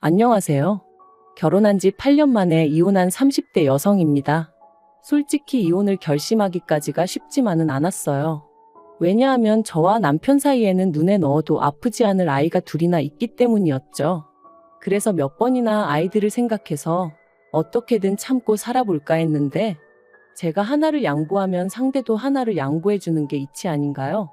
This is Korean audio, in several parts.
안녕하세요. 결혼한 지 8년 만에 이혼한 30대 여성입니다. 솔직히 이혼을 결심하기까지가 쉽지만은 않았어요. 왜냐하면 저와 남편 사이에는 눈에 넣어도 아프지 않을 아이가 둘이나 있기 때문이었죠. 그래서 몇 번이나 아이들을 생각해서 어떻게든 참고 살아볼까 했는데 제가 하나를 양보하면 상대도 하나를 양보해주는 게 이치 아닌가요?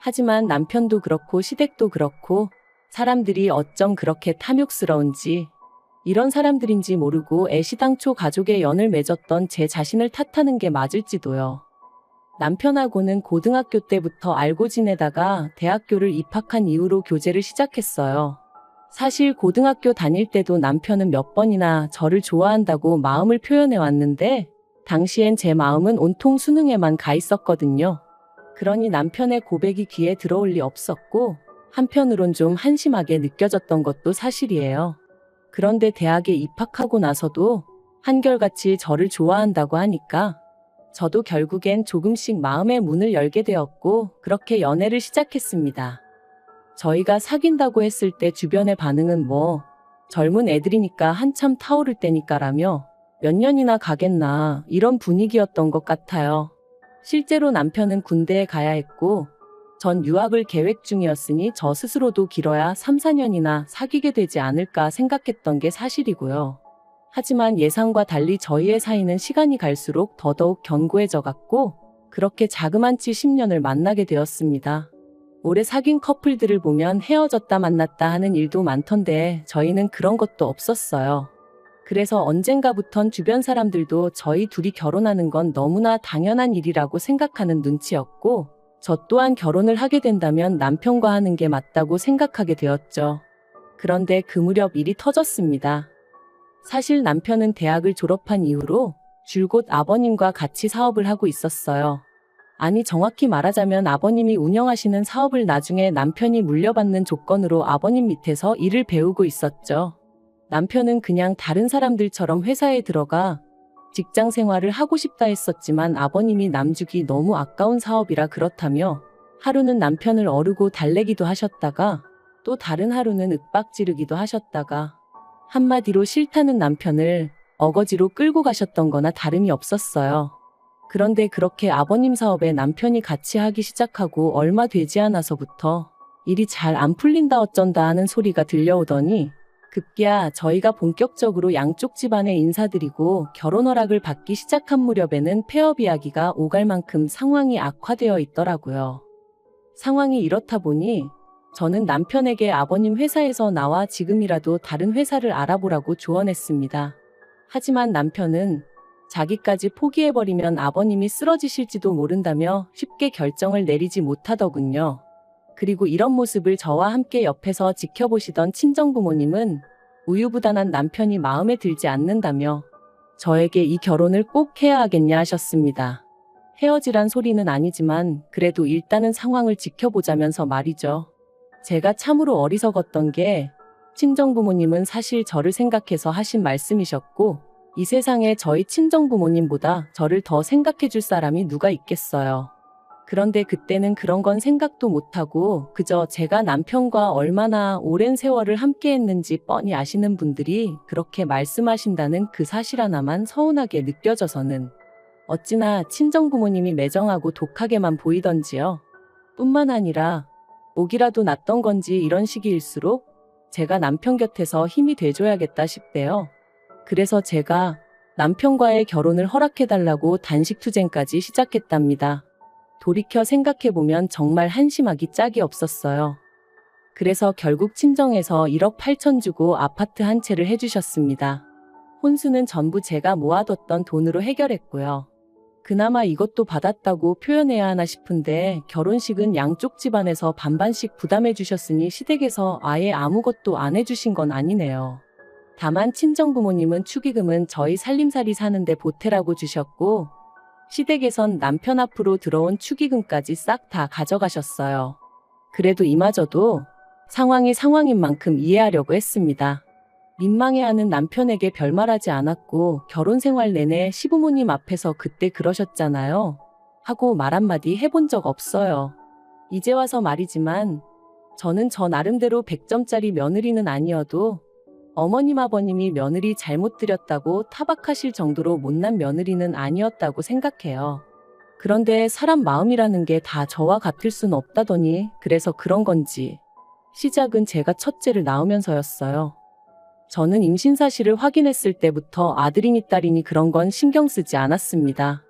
하지만 남편도 그렇고 시댁도 그렇고 사람들이 어쩜 그렇게 탐욕스러운지 이런 사람들인지 모르고 애시당초 가족의 연을 맺었던 제 자신을 탓하는 게 맞을지도요. 남편하고는 고등학교 때부터 알고 지내다가 대학교를 입학한 이후로 교제를 시작했어요. 사실 고등학교 다닐 때도 남편은 몇 번이나 저를 좋아한다고 마음을 표현해 왔는데 당시엔 제 마음은 온통 수능에만 가 있었거든요. 그러니 남편의 고백이 귀에 들어올 리 없었고 한편으론 좀 한심하게 느껴졌던 것도 사실이에요. 그런데 대학에 입학하고 나서도 한결같이 저를 좋아한다고 하니까 저도 결국엔 조금씩 마음의 문을 열게 되었고 그렇게 연애를 시작했습니다. 저희가 사귄다고 했을 때 주변의 반응은 젊은 애들이니까 한참 타오를 때니까라며 몇 년이나 가겠나 이런 분위기였던 것 같아요. 실제로 남편은 군대에 가야 했고 전 유학을 계획 중이었으니 저 스스로도 길어야 3, 4년이나 사귀게 되지 않을까 생각했던 게 사실이고요. 하지만 예상과 달리 저희의 사이는 시간이 갈수록 더더욱 견고해져 갔고 그렇게 자그만치 10년을 만나게 되었습니다. 오래 사귄 커플들을 보면 헤어졌다 만났다 하는 일도 많던데 저희는 그런 것도 없었어요. 그래서 언젠가부턴 주변 사람들도 저희 둘이 결혼하는 건 너무나 당연한 일이라고 생각하는 눈치였고 저 또한 결혼을 하게 된다면 남편과 하는 게 맞다고 생각하게 되었죠. 그런데 그 무렵 일이 터졌습니다. 사실 남편은 대학을 졸업한 이후로 줄곧 아버님과 같이 사업을 하고 있었어요. 아니 정확히 말하자면 아버님이 운영하시는 사업을 나중에 남편이 물려받는 조건으로 아버님 밑에서 일을 배우고 있었죠. 남편은 그냥 다른 사람들처럼 회사에 들어가 직장 생활을 하고 싶다 했었지만 아버님이 남주기 너무 아까운 사업이라 그렇다며 하루는 남편을 어르고 달래기도 하셨다가 또 다른 하루는 윽박 지르기도 하셨다가 한마디로 싫다는 남편을 어거지로 끌고 가셨던 거나 다름이 없었어요. 그런데 그렇게 아버님 사업에 남편이 같이 하기 시작하고 얼마 되지 않아서부터 일이 잘 안 풀린다 어쩐다 하는 소리가 들려오더니 급기야 저희가 본격적으로 양쪽 집안에 인사드리고 결혼 허락을 받기 시작한 무렵에는 폐업 이야기가 오갈 만큼 상황이 악화되어 있더라고요. 상황이 이렇다 보니 저는 남편에게 아버님 회사에서 나와 지금이라도 다른 회사를 알아보라고 조언했습니다. 하지만 남편은 자기까지 포기해버리면 아버님이 쓰러지실지도 모른다며 쉽게 결정을 내리지 못하더군요. 그리고 이런 모습을 저와 함께 옆에서 지켜보시던 친정부모님은 우유부단한 남편이 마음에 들지 않는다며 저에게 이 결혼을 꼭 해야 하겠냐 하셨습니다. 헤어지란 소리는 아니지만 그래도 일단은 상황을 지켜보자면서 말이죠. 제가 참으로 어리석었던 게 친정부모님은 사실 저를 생각해서 하신 말씀이셨고 이 세상에 저희 친정부모님보다 저를 더 생각해 줄 사람이 누가 있겠어요. 그런데 그때는 그런 건 생각도 못하고 그저 제가 남편과 얼마나 오랜 세월을 함께 했는지 뻔히 아시는 분들이 그렇게 말씀하신다는 그 사실 하나만 서운하게 느껴져서는 어찌나 친정부모님이 매정하고 독하게만 보이던지요. 뿐만 아니라 목이라도 났던 건지 이런 시기일수록 제가 남편 곁에서 힘이 돼줘야겠다 싶대요. 그래서 제가 남편과의 결혼을 허락해달라고 단식투쟁까지 시작했답니다. 돌이켜 생각해보면 정말 한심하기 짝이 없었어요. 그래서 결국 친정에서 1억 8천 주고 아파트 한 채를 해주셨습니다. 혼수는 전부 제가 모아뒀던 돈으로 해결했고요. 그나마 이것도 받았다고 표현해야 하나 싶은데 결혼식은 양쪽 집안에서 반반씩 부담해 주셨으니 시댁에서 아예 아무것도 안 해주신 건 아니네요. 다만 친정부모님은 축의금은 저희 살림살이 사는데 보태라고 주셨고 시댁에선 남편 앞으로 들어온 축의금까지 싹 다 가져가셨어요. 그래도 이마저도 상황이 상황인 만큼 이해하려고 했습니다. 민망해하는 남편에게 별말하지 않았고 결혼 생활 내내 시부모님 앞에서 그때 그러셨잖아요. 하고 말 한마디 해본 적 없어요. 이제 와서 말이지만 저는 저 나름대로 100점짜리 며느리는 아니어도 어머님 아버님이 며느리 잘못 들였다고 타박하실 정도로 못난 며느리는 아니었다고 생각해요. 그런데 사람 마음이라는 게 다 저와 같을 순 없다더니 그래서 그런 건지 시작은 제가 첫째를 낳으면서였어요. 저는 임신 사실을 확인했을 때부터 아들이니 딸이니 그런 건 신경 쓰지 않았습니다.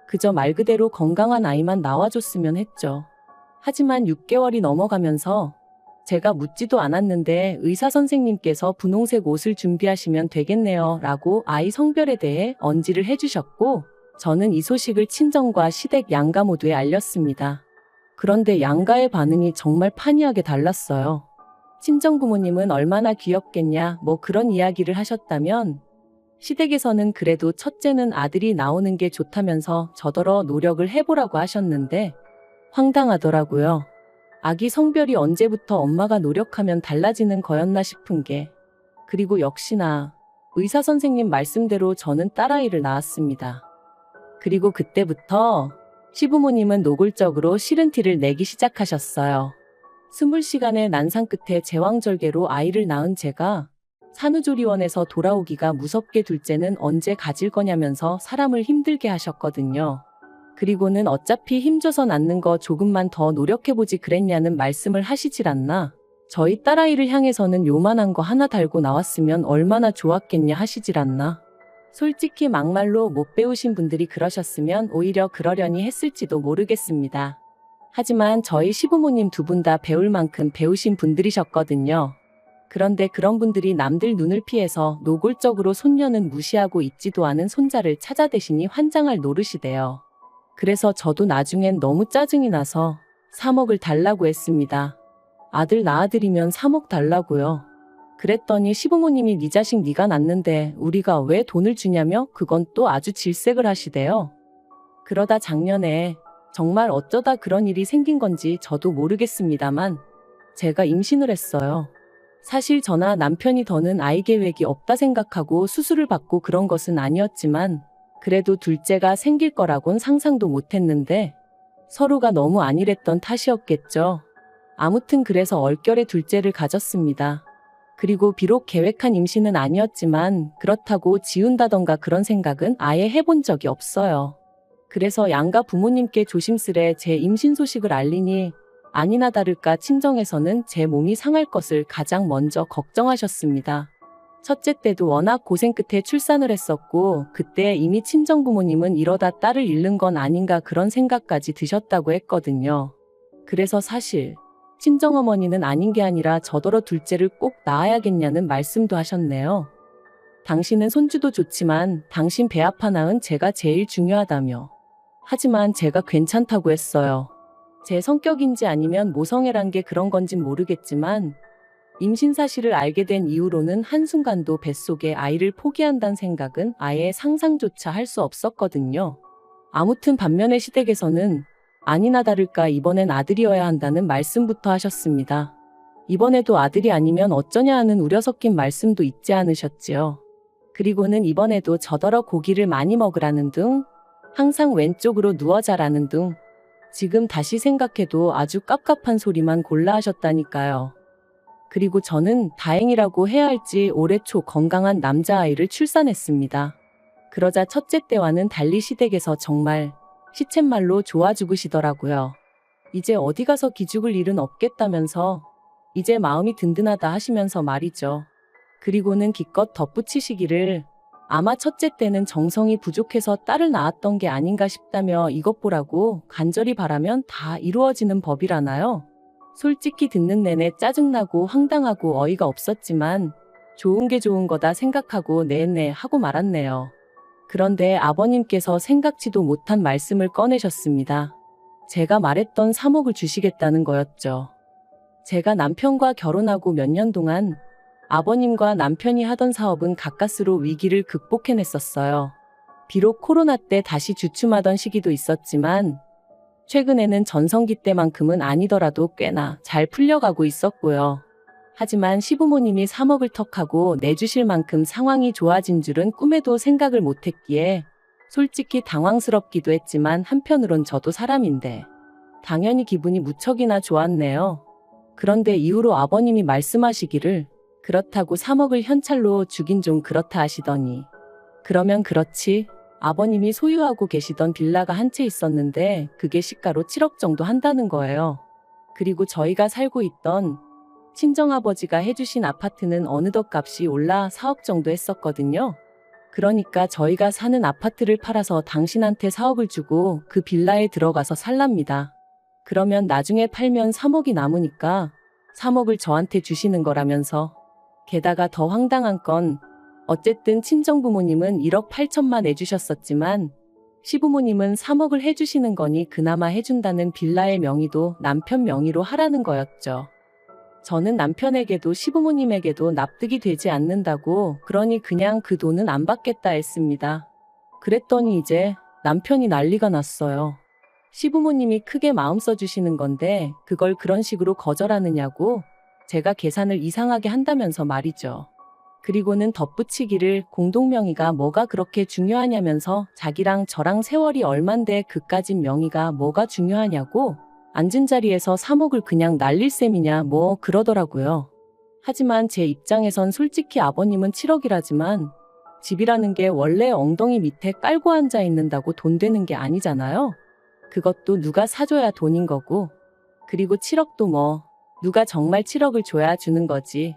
그저 말 그대로 건강한 아이만 나와줬으면 했죠. 하지만 6개월이 넘어가면서 제가 묻지도 않았는데 의사 선생님께서 분홍색 옷을 준비하시면 되겠네요 라고 아이 성별에 대해 언지를 해주셨고 저는 이 소식을 친정과 시댁 양가 모두에 알렸습니다. 그런데 양가의 반응이 정말 판이하게 달랐어요. 친정 부모님은 얼마나 귀엽겠냐 뭐 그런 이야기를 하셨다면 시댁에서는 그래도 첫째는 아들이 나오는 게 좋다면서 저더러 노력을 해보라고 하셨는데 황당하더라고요. 아기 성별이 언제부터 엄마가 노력하면 달라지는 거였나 싶은 게. 그리고 역시나 의사 선생님 말씀대로 저는 딸아이를 낳았습니다. 그리고 그때부터 시부모님은 노골적으로 싫은 티를 내기 시작하셨어요. 20시간의 난상 끝에 제왕절개로 아이를 낳은 제가 산후조리원에서 돌아오기가 무섭게 둘째는 언제 가질 거냐면서 사람을 힘들게 하셨거든요. 그리고는 어차피 힘줘서 낳는 거 조금만 더 노력해보지 그랬냐는 말씀을 하시질 않나. 저희 딸아이를 향해서는 요만한 거 하나 달고 나왔으면 얼마나 좋았겠냐 하시질 않나. 솔직히 막말로 못 배우신 분들이 그러셨으면 오히려 그러려니 했을지도 모르겠습니다. 하지만 저희 시부모님 두 분 다 배울 만큼 배우신 분들이셨거든요. 그런데 그런 분들이 남들 눈을 피해서 노골적으로 손녀는 무시하고 있지도 않은 손자를 찾아대시니 환장할 노릇이대요. 그래서 저도 나중엔 너무 짜증이 나서 3억을 달라고 했습니다. 아들 낳아드리면 3억 달라고요. 그랬더니 시부모님이 네 자식 네가 낳는데 우리가 왜 돈을 주냐며 그건 또 아주 질색을 하시대요. 그러다 작년에 정말 어쩌다 그런 일이 생긴 건지 저도 모르겠습니다만 제가 임신을 했어요. 사실 저나 남편이 더는 아이 계획이 없다 생각하고 수술을 받고 그런 것은 아니었지만 그래도 둘째가 생길 거라곤 상상도 못했는데 서로가 너무 안일했던 탓이었겠죠. 아무튼 그래서 얼결에 둘째를 가졌습니다. 그리고 비록 계획한 임신은 아니었지만 그렇다고 지운다던가 그런 생각은 아예 해본 적이 없어요. 그래서 양가 부모님께 조심스레 제 임신 소식을 알리니 아니나 다를까 친정에서는 제 몸이 상할 것을 가장 먼저 걱정하셨습니다. 첫째 때도 워낙 고생 끝에 출산을 했었고 그때 이미 친정 부모님은 이러다 딸을 잃는 건 아닌가 그런 생각까지 드셨다고 했거든요. 그래서 사실 친정어머니는 아닌 게 아니라 저더러 둘째를 꼭 낳아야겠냐는 말씀도 하셨네요. 당신은 손주도 좋지만 당신 배아파 낳은 제가 제일 중요하다며. 하지만 제가 괜찮다고 했어요. 제 성격인지 아니면 모성애란 게 그런 건진 모르겠지만 임신 사실을 알게 된 이후로는 한순간도 뱃속에 아이를 포기한다는 생각은 아예 상상조차 할 수 없었거든요. 아무튼 반면에 시댁에서는 아니나 다를까 이번엔 아들이어야 한다는 말씀부터 하셨습니다. 이번에도 아들이 아니면 어쩌냐 하는 우려 섞인 말씀도 잊지 않으셨지요. 그리고는 이번에도 저더러 고기를 많이 먹으라는 둥, 항상 왼쪽으로 누워 자라는 둥, 지금 다시 생각해도 아주 깝깝한 소리만 골라 하셨다니까요. 그리고 저는 다행이라고 해야 할지 올해 초 건강한 남자아이를 출산했습니다. 그러자 첫째 때와는 달리 시댁에서 정말 시쳇말로 좋아 죽으시더라고요. 이제 어디 가서 기죽을 일은 없겠다면서 이제 마음이 든든하다 하시면서 말이죠. 그리고는 기껏 덧붙이시기를 아마 첫째 때는 정성이 부족해서 딸을 낳았던 게 아닌가 싶다며 이것 보라고 간절히 바라면 다 이루어지는 법이라나요? 솔직히 듣는 내내 짜증나고 황당하고 어이가 없었지만 좋은 게 좋은 거다 생각하고 네네 하고 말았네요. 그런데 아버님께서 생각지도 못한 말씀을 꺼내셨습니다. 제가 말했던 3억을 주시겠다는 거였죠. 제가 남편과 결혼하고 몇 년 동안 아버님과 남편이 하던 사업은 가까스로 위기를 극복해냈었어요. 비록 코로나 때 다시 주춤하던 시기도 있었지만 최근에는 전성기 때만큼은 아니더라도 꽤나 잘 풀려가고 있었고요. 하지만 시부모님이 3억을 턱하고 내주실 만큼 상황이 좋아진 줄은 꿈에도 생각을 못했기에 솔직히 당황스럽기도 했지만 한편으론 저도 사람인데 당연히 기분이 무척이나 좋았네요. 그런데 이후로 아버님이 말씀하시기를 그렇다고 3억을 현찰로 주긴 좀 그렇다 하시더니. 그러면 그렇지. 아버님이 소유하고 계시던 빌라가 한 채 있었는데 그게 시가로 7억 정도 한다는 거예요. 그리고 저희가 살고 있던 친정아버지가 해주신 아파트는 어느덧 값이 올라 4억 정도 했었거든요. 그러니까 저희가 사는 아파트를 팔아서 당신한테 4억을 주고 그 빌라에 들어가서 살랍니다. 그러면 나중에 팔면 3억이 남으니까 3억을 저한테 주시는 거라면서. 게다가 더 황당한 건 어쨌든 친정부모님은 1억 8천만 내주셨었지만 시부모님은 3억을 해주시는 거니 그나마 해준다는 빌라의 명의도 남편 명의로 하라는 거였죠. 저는 남편에게도 시부모님에게도 납득이 되지 않는다고 그러니 그냥 그 돈은 안 받겠다 했습니다. 그랬더니 이제 남편이 난리가 났어요. 시부모님이 크게 마음 써주시는 건데 그걸 그런 식으로 거절하느냐고 제가 계산을 이상하게 한다면서 말이죠. 그리고는 덧붙이기를 공동명의가 뭐가 그렇게 중요하냐면서 자기랑 저랑 세월이 얼만데 그까진 명의가 뭐가 중요하냐고 앉은 자리에서 3억을 그냥 날릴 셈이냐 뭐 그러더라고요. 하지만 제 입장에선 솔직히 아버님은 7억이라지만 집이라는 게 원래 엉덩이 밑에 깔고 앉아 있는다고 돈 되는 게 아니잖아요. 그것도 누가 사줘야 돈인 거고. 그리고 7억도 뭐 누가 정말 7억을 줘야 주는 거지.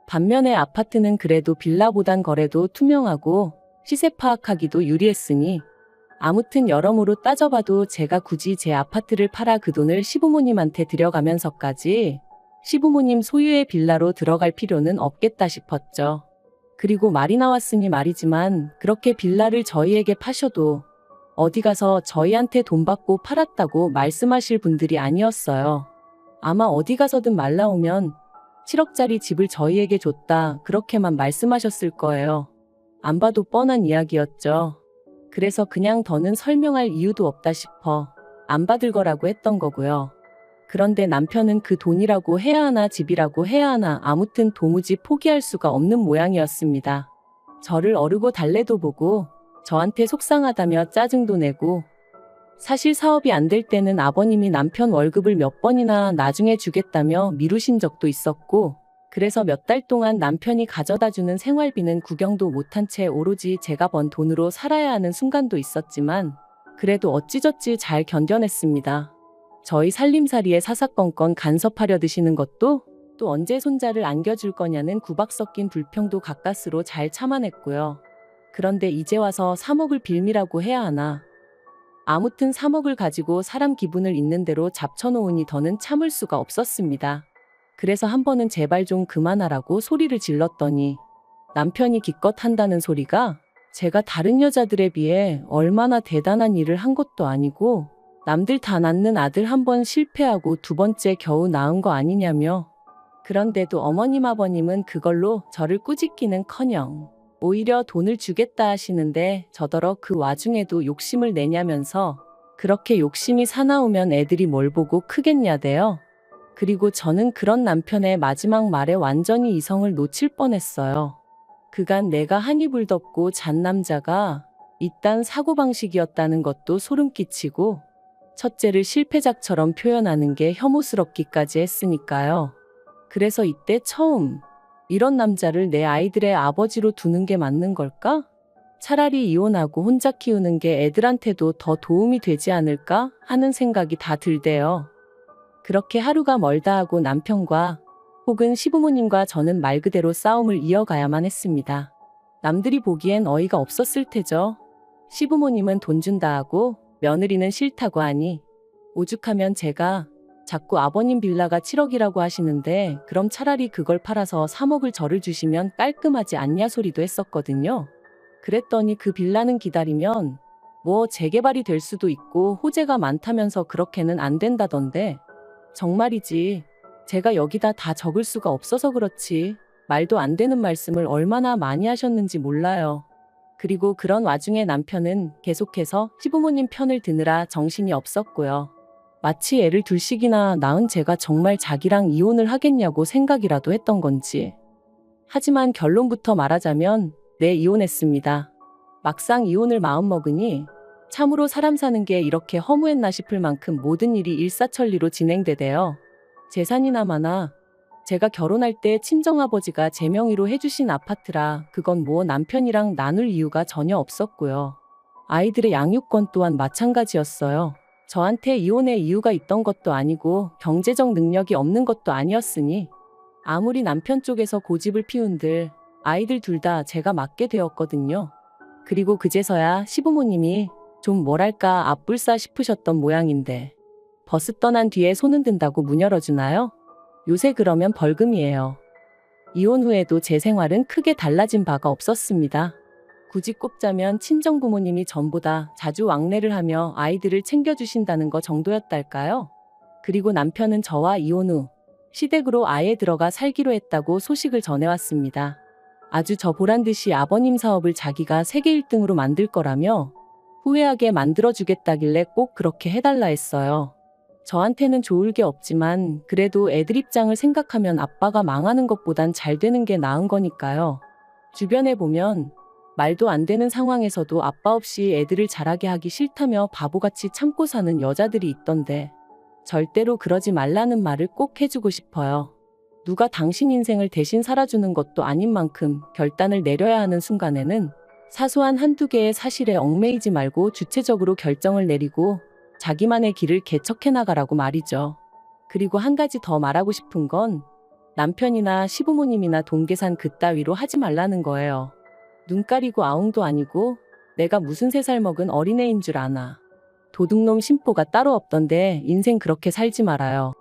반면에 아파트는 그래도 빌라보단 거래도 투명하고 시세 파악하기도 유리했으니 아무튼 여러모로 따져봐도 제가 굳이 제 아파트를 팔아 그 돈을 시부모님한테 들여가면서까지 시부모님 소유의 빌라로 들어갈 필요는 없겠다 싶었죠. 그리고 말이 나왔으니 말이지만 그렇게 빌라를 저희에게 파셔도 어디 가서 저희한테 돈 받고 팔았다고 말씀하실 분들이 아니었어요. 아마 어디 가서든 말 나오면 7억짜리 집을 저희에게 줬다 그렇게만 말씀하셨을 거예요. 안 봐도 뻔한 이야기였죠. 그래서 그냥 더는 설명할 이유도 없다 싶어 안 받을 거라고 했던 거고요. 그런데 남편은 그 돈이라고 해야 하나 집이라고 해야 하나 아무튼 도무지 포기할 수가 없는 모양이었습니다. 저를 어르고 달래도 보고 저한테 속상하다며 짜증도 내고 사실 사업이 안 될 때는 아버님이 남편 월급을 몇 번이나 나중에 주겠다며 미루신 적도 있었고 그래서 몇 달 동안 남편이 가져다주는 생활비는 구경도 못한 채 오로지 제가 번 돈으로 살아야 하는 순간도 있었지만 그래도 어찌저찌 잘 견뎌냈습니다. 저희 살림살이에 사사건건 간섭하려 드시는 것도 또 언제 손자를 안겨줄 거냐는 구박 섞인 불평도 가까스로 잘 참아냈고요. 그런데 이제 와서 3억을 빌미라고 해야 하나. 아무튼 3억을 가지고 사람 기분을 있는 대로 잡쳐놓으니 더는 참을 수가 없었습니다. 그래서 한 번은 제발 좀 그만하라고 소리를 질렀더니 남편이 기껏 한다는 소리가 제가 다른 여자들에 비해 얼마나 대단한 일을 한 것도 아니고 남들 다 낳는 아들 한 번 실패하고 두 번째 겨우 낳은 거 아니냐며. 그런데도 어머님 아버님은 그걸로 저를 꾸짖기는커녕 오히려 돈을 주겠다 하시는데 저더러 그 와중에도 욕심을 내냐면서 그렇게 욕심이 사나우면 애들이 뭘 보고 크겠냐대요. 그리고 저는 그런 남편의 마지막 말에 완전히 이성을 놓칠 뻔했어요. 그간 내가 한 이불 덮고 잔 남자가 이딴 사고방식이었다는 것도 소름 끼치고 첫째를 실패작처럼 표현하는 게 혐오스럽기까지 했으니까요. 그래서 이때 처음 이런 남자를 내 아이들의 아버지로 두는 게 맞는 걸까? 차라리 이혼하고 혼자 키우는 게 애들한테도 더 도움이 되지 않을까 하는 생각이 다 들대요. 그렇게 하루가 멀다 하고 남편과 혹은 시부모님과 저는 말 그대로 싸움을 이어가야만 했습니다. 남들이 보기엔 어이가 없었을 테죠. 시부모님은 돈 준다 하고 며느리는 싫다고 하니 오죽하면 제가 자꾸 아버님 빌라가 7억이라고 하시는데 그럼 차라리 그걸 팔아서 3억을 저를 주시면 깔끔하지 않냐 소리도 했었거든요. 그랬더니 그 빌라는 기다리면 뭐 재개발이 될 수도 있고 호재가 많다면서 그렇게는 안 된다던데 정말이지 제가 여기다 다 적을 수가 없어서 그렇지 말도 안 되는 말씀을 얼마나 많이 하셨는지 몰라요. 그리고 그런 와중에 남편은 계속해서 시부모님 편을 드느라 정신이 없었고요. 마치 애를 둘씩이나 낳은 제가 정말 자기랑 이혼을 하겠냐고 생각이라도 했던 건지. 하지만 결론부터 말하자면 네, 이혼했습니다. 막상 이혼을 마음먹으니 참으로 사람 사는 게 이렇게 허무했나 싶을 만큼 모든 일이 일사천리로 진행되대요. 재산이나 마나 제가 결혼할 때 친정아버지가 제 명의로 해주신 아파트라 그건 뭐 남편이랑 나눌 이유가 전혀 없었고요. 아이들의 양육권 또한 마찬가지였어요. 저한테 이혼의 이유가 있던 것도 아니고 경제적 능력이 없는 것도 아니었으니 아무리 남편 쪽에서 고집을 피운들 아이들 둘 다 제가 맡게 되었거든요. 그리고 그제서야 시부모님이 좀 뭐랄까 앞불싸 싶으셨던 모양인데 버스 떠난 뒤에 손은 든다고 문 열어주나요? 요새 그러면 벌금이에요. 이혼 후에도 제 생활은 크게 달라진 바가 없었습니다. 굳이 꼽자면 친정부모님이 전보다 자주 왕래를 하며 아이들을 챙겨주신다는 거 정도였달까요? 그리고 남편은 저와 이혼 후 시댁으로 아예 들어가 살기로 했다고 소식을 전해왔습니다. 아주 저 보란듯이 아버님 사업을 자기가 세계 1등으로 만들 거라며 후회하게 만들어주겠다길래 꼭 그렇게 해달라 했어요. 저한테는 좋을 게 없지만 그래도 애들 입장을 생각하면 아빠가 망하는 것보단 잘 되는 게 나은 거니까요. 주변에 보면 말도 안 되는 상황에서도 아빠 없이 애들을 자라게 하기 싫다며 바보같이 참고 사는 여자들이 있던데 절대로 그러지 말라는 말을 꼭 해주고 싶어요. 누가 당신 인생을 대신 살아주는 것도 아닌 만큼 결단을 내려야 하는 순간에는 사소한 한두 개의 사실에 얽매이지 말고 주체적으로 결정을 내리고 자기만의 길을 개척해 나가라고 말이죠. 그리고 한 가지 더 말하고 싶은 건 남편이나 시부모님이나 동계산 그따위로 하지 말라는 거예요. 눈 가리고 아웅도 아니고 내가 무슨 3살 먹은 어린애인 줄 아나. 도둑놈 심보가 따로 없던데 인생 그렇게 살지 말아요.